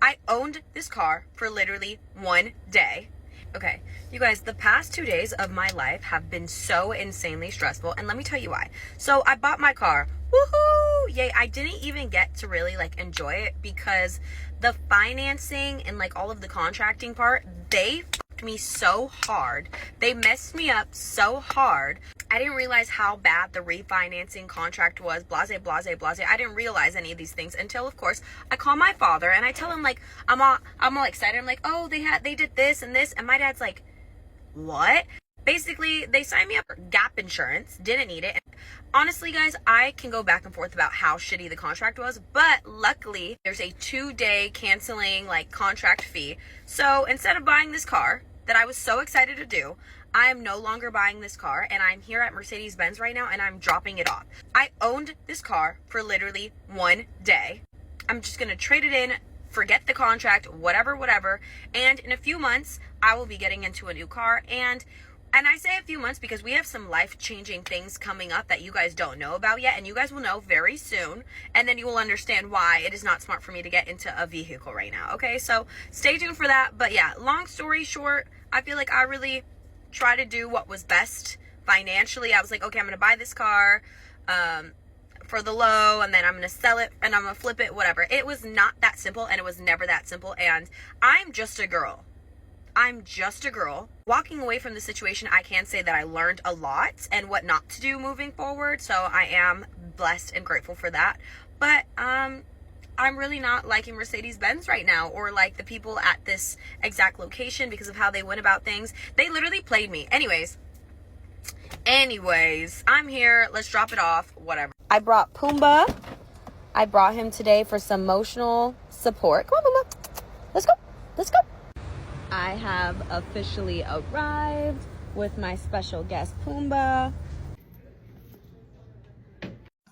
I owned this car for literally 1 day. Okay, you guys, the past 2 days of my life have been so insanely stressful, and let me tell you why. So I bought my car. Woohoo! Yay! I didn't even get to really like enjoy it because the financing and like all of the contracting part, they fucked me so hard. They messed me up so hard. I didn't realize how bad the refinancing contract was. Blase. I didn't realize any of these things until, of course, I call my father and I tell him like I'm all excited. I'm like, oh, they did this and this, and my dad's like, what? Basically, they signed me up for gap insurance. Didn't need it. Honestly, guys, I can go back and forth about how shitty the contract was, but luckily there's a 2-day canceling like contract fee. So instead of buying this car that I was so excited to do, I am no longer buying this car, and I'm here at Mercedes-Benz right now and I'm dropping it off. I owned this car for literally 1 day. I'm just gonna trade it in, forget the contract, whatever, and in a few months I will be getting into a new car. And I say a few months because we have some life-changing things coming up that you guys don't know about yet, and you guys will know very soon, and then you will understand why it is not smart for me to get into a vehicle right now. Okay, so stay tuned for that. But yeah, long story short, I feel like I really try to do what was best financially. I was like, okay, I'm gonna buy this car for the low, and then I'm gonna sell it and I'm gonna flip it, whatever. It was not that simple, and it was never that simple. And I'm just a girl. Walking away from the situation, I can say that I learned a lot and what not to do moving forward. So I am blessed and grateful for that. But I'm really not liking Mercedes-Benz right now, or like the people at this exact location, because of how they went about things. They literally played me. Anyways, I'm here. Let's drop it off. Whatever. I brought Pumbaa. I brought him today for some emotional support. Come on, Pumbaa. Let's go. I have officially arrived with my special guest, Pumbaa.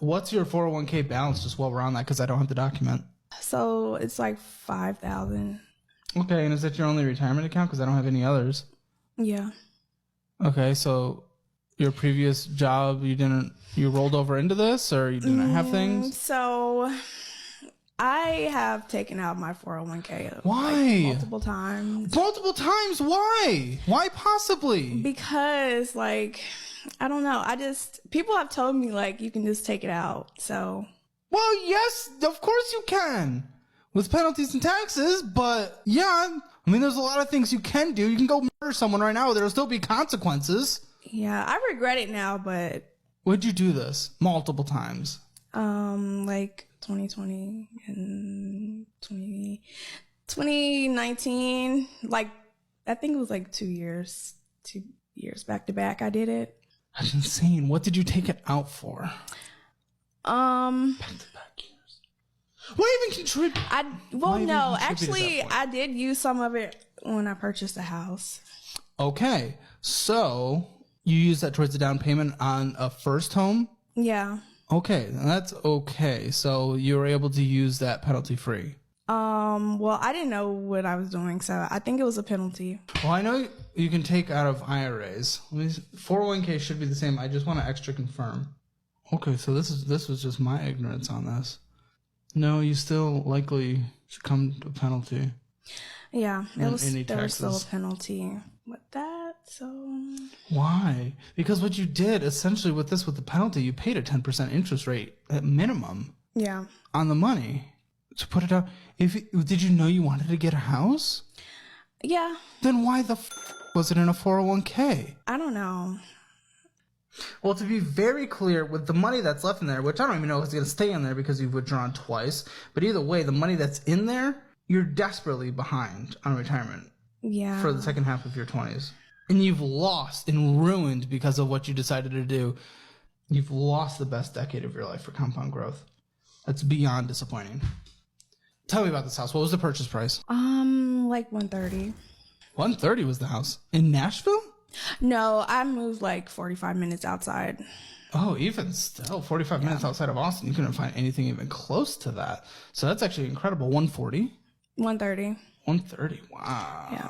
What's your 401k balance, just while we're on that, because I don't have the document? So it's like 5,000. Okay, and is that your only retirement account? Because I don't have any others. Yeah. Okay, so your previous job, you rolled over into this, or you didn't have things? So I have taken out my 401k. Why? Like, multiple times. Multiple times? Why? Why possibly? Because like, I don't know. People have told me like you can just take it out. So. Well, yes, of course you can. With penalties and taxes, but yeah. I mean, there's a lot of things you can do. You can go murder someone right now. There'll still be consequences. Yeah, I regret it now, but. Would you do this multiple times? Like 2020 and 2019. Like, I think it was like 2 years back to back. I did it. That's insane. What did you take it out for? Back to back years. What even contribute? I did use some of it when I purchased a house. Okay, so you use that towards the down payment on a first home? Yeah. Okay, that's okay. So you were able to use that penalty free. Well, I didn't know what I was doing, so I think it was a penalty. Well, I know you can take out of IRAs. 401k should be the same. I just want to extra confirm. Okay, so this was just my ignorance on this. No, you still likely succumb to a penalty. Yeah, there was still a taxes. penalty with that. So why? Because what you did essentially with the penalty, you paid a 10% interest rate at minimum. Yeah. On the money to put it out. Did you know you wanted to get a house? Yeah. Then why the was it in a 401k? I don't know. Well, to be very clear, with the money that's left in there, which I don't even know if it's going to stay in there because you've withdrawn twice, but either way, the money that's in there, you're desperately behind on retirement. Yeah. For the second half of your 20s. And you've lost and ruined because of what you decided to do. You've lost the best decade of your life for compound growth. That's beyond disappointing. Tell me about this house. What was the purchase price? Like 130. 130 was the house. In Nashville? No, I moved like 45 minutes outside. Oh, even still, 45 minutes outside of Austin, you couldn't find anything even close to that. So that's actually incredible. 140? 130. 130. Wow. Yeah.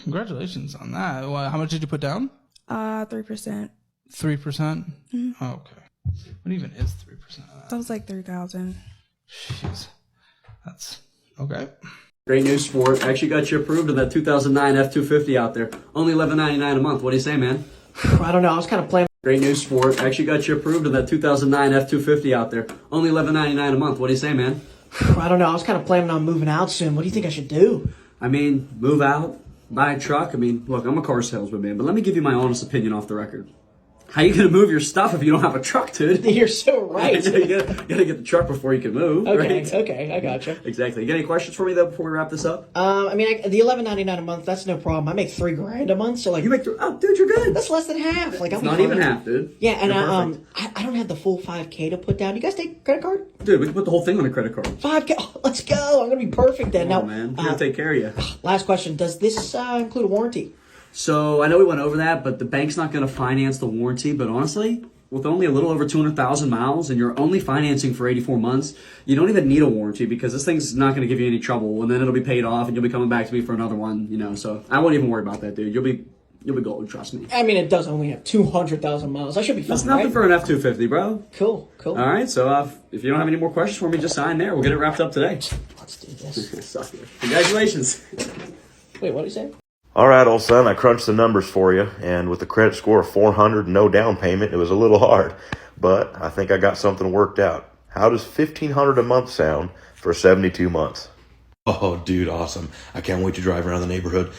Congratulations on that. Well, how much did you put down? 3%. 3%? Mm-hmm. Oh, okay. What even is 3% of that? That was like 3,000. Jeez. That's okay. Great news, sport. I actually got you approved of that 2009 F-250 out there. Only $11.99 a month. What do you say, man? I don't know. I was kind of playing. Great news, sport. I actually got you approved of that 2009 F-250 out there. Only $11.99 a month. What do you say, man? I don't know. I was kind of planning on moving out soon. What do you think I should do? I mean, move out, buy a truck. I mean, look, I'm a car salesman, man, but let me give you my honest opinion off the record. How you gonna move your stuff if you don't have a truck, dude? You're so right. you gotta get the truck before you can move. Okay, right? okay, I gotcha. Exactly. You got any questions for me though before we wrap this up? I mean, the $11.99 a month, that's no problem. I make $3,000 a month, so like You make oh, dude, you're good. that's less than half. Like I'm Not even half, dude. Yeah, and You're perfect. I don't have the full $5K to put down. You guys take credit card? Dude, we can put the whole thing on a credit card. $5K. Oh, let's go. I'm gonna be perfect then. Oh Now, man, we're gonna take care of you. last question: does this include a warranty? So I know we went over that, but the bank's not going to finance the warranty. But honestly, with only a little over 200,000 miles and you're only financing for 84 months, you don't even need a warranty because this thing's not going to give you any trouble. And then it'll be paid off, and you'll be coming back to me for another one. You know, so I won't even worry about that, dude. You'll be golden. Trust me. I mean, it does only have 200,000 miles. I should be fine, That's nothing right? for an F-250, bro. Cool. All right, so if you don't have any more questions for me, just sign there. We'll get it wrapped up today. Let's do this. Suck it. Congratulations. Wait, what did you say? All right, old son, I crunched the numbers for you, and with a credit score of 400 and no down payment, it was a little hard, but I think I got something worked out. How does $1,500 a month sound for 72 months? Oh, dude, awesome. I can't wait to drive around the neighborhood.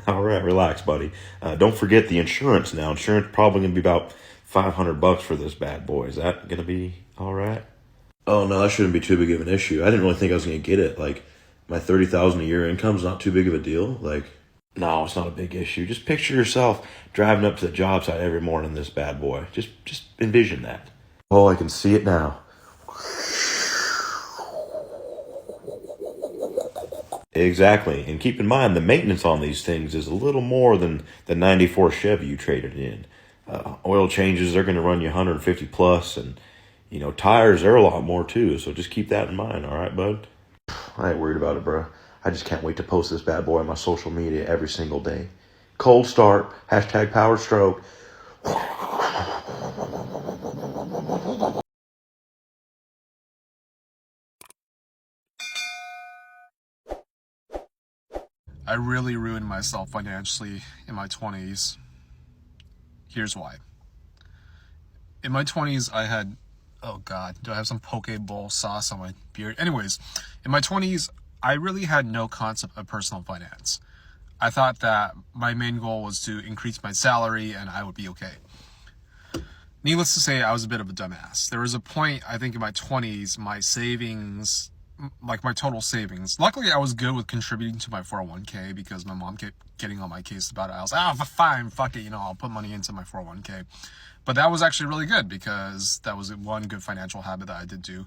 All right, relax, buddy. Don't forget the insurance now. Insurance probably going to be about $500 for this bad boy. Is that going to be all right? Oh, no, that shouldn't be too big of an issue. I didn't really think I was going to get it. Like, my $30,000 a year income's not too big of a deal. Like, No, it's not a big issue. Just picture yourself driving up to the job site every morning in this bad boy. Just envision that. oh, I can see it now. Exactly. And keep in mind, the maintenance on these things is a little more than the 94 Chevy you traded in. Oil changes, they're going to run you 150 plus, and tires, they're a lot more too. So just keep that in mind, all right, bud? I ain't worried about it, bro. I just can't wait to post this bad boy on my social media every single day. Cold start, hashtag power stroke. I really ruined myself financially in my 20s. Here's why. In my 20s, I had, oh God, do I have some poke bowl sauce on my beard? Anyways, in my 20s, I really had no concept of personal finance. I thought that my main goal was to increase my salary and I would be okay. Needless to say, I was a bit of a dumbass. There was a point, I think in my 20s, my savings, like my total savings. Luckily, I was good with contributing to my 401k because my mom kept getting on my case about it. I was like, fine, fuck it, I'll put money into my 401k. But that was actually really good because that was one good financial habit that I did do.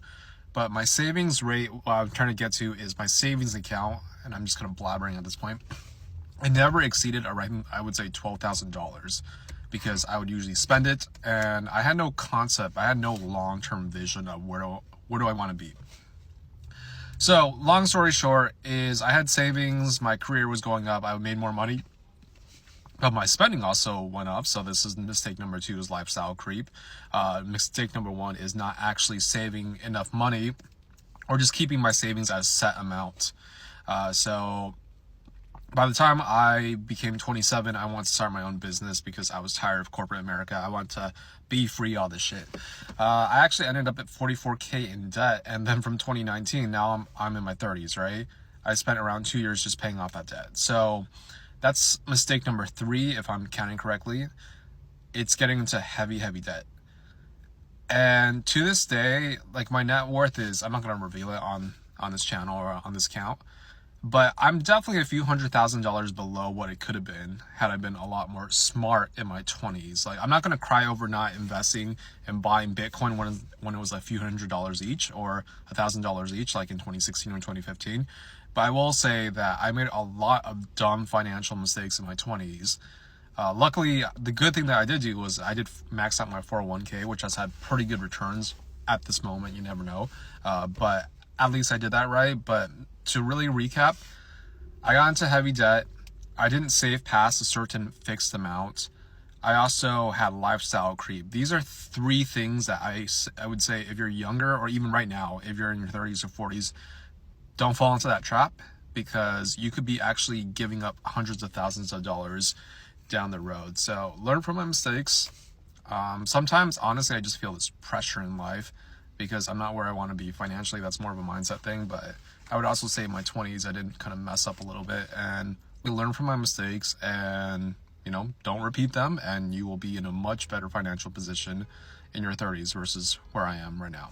But my savings rate, what I'm trying to get to is my savings account, and I'm just kind of blabbering at this point. It never exceeded around, I would say, $12,000 because I would usually spend it, and I had no concept, I had no long-term vision of where do I want to be. So, long story short is I had savings, my career was going up, I made more money, but my spending also went up. So this is mistake number 2 is lifestyle creep. Mistake number 1 is not actually saving enough money or just keeping my savings at a set amount. So by the time I became 27, I wanted to start my own business because I was tired of corporate America. I wanted to be free, all this shit. I actually ended up at 44K in debt. And then from 2019, now I'm in my 30s, right? I spent around 2 years just paying off that debt. So that's mistake number 3, if I'm counting correctly. It's getting into heavy debt. And to this day, like my net worth is, I'm not going to reveal it on this channel or on this account, but I'm definitely a few $100,000 below what it could have been had I been a lot more smart in my 20s. Like, I'm not going to cry over not investing and buying Bitcoin when it was a few $100 each or $1,000 each, like in 2016 or 2015. But I will say that I made a lot of dumb financial mistakes in my 20s. Luckily, the good thing that I did do was I did max out my 401k, which has had pretty good returns at this moment. You never know. But at least I did that right. But to really recap, I got into heavy debt. I didn't save past a certain fixed amount. I also had lifestyle creep. These are 3 things that I would say, if you're younger, or even right now, if you're in your 30s or 40s, don't fall into that trap, because you could be actually giving up hundreds of thousands of dollars down the road. So learn from my mistakes. Sometimes, honestly, I just feel this pressure in life because I'm not where I want to be financially. That's more of a mindset thing. But I would also say in my 20s, I did kind of mess up a little bit, and we learn from my mistakes and, you know, don't repeat them, and you will be in a much better financial position in your 30s versus where I am right now.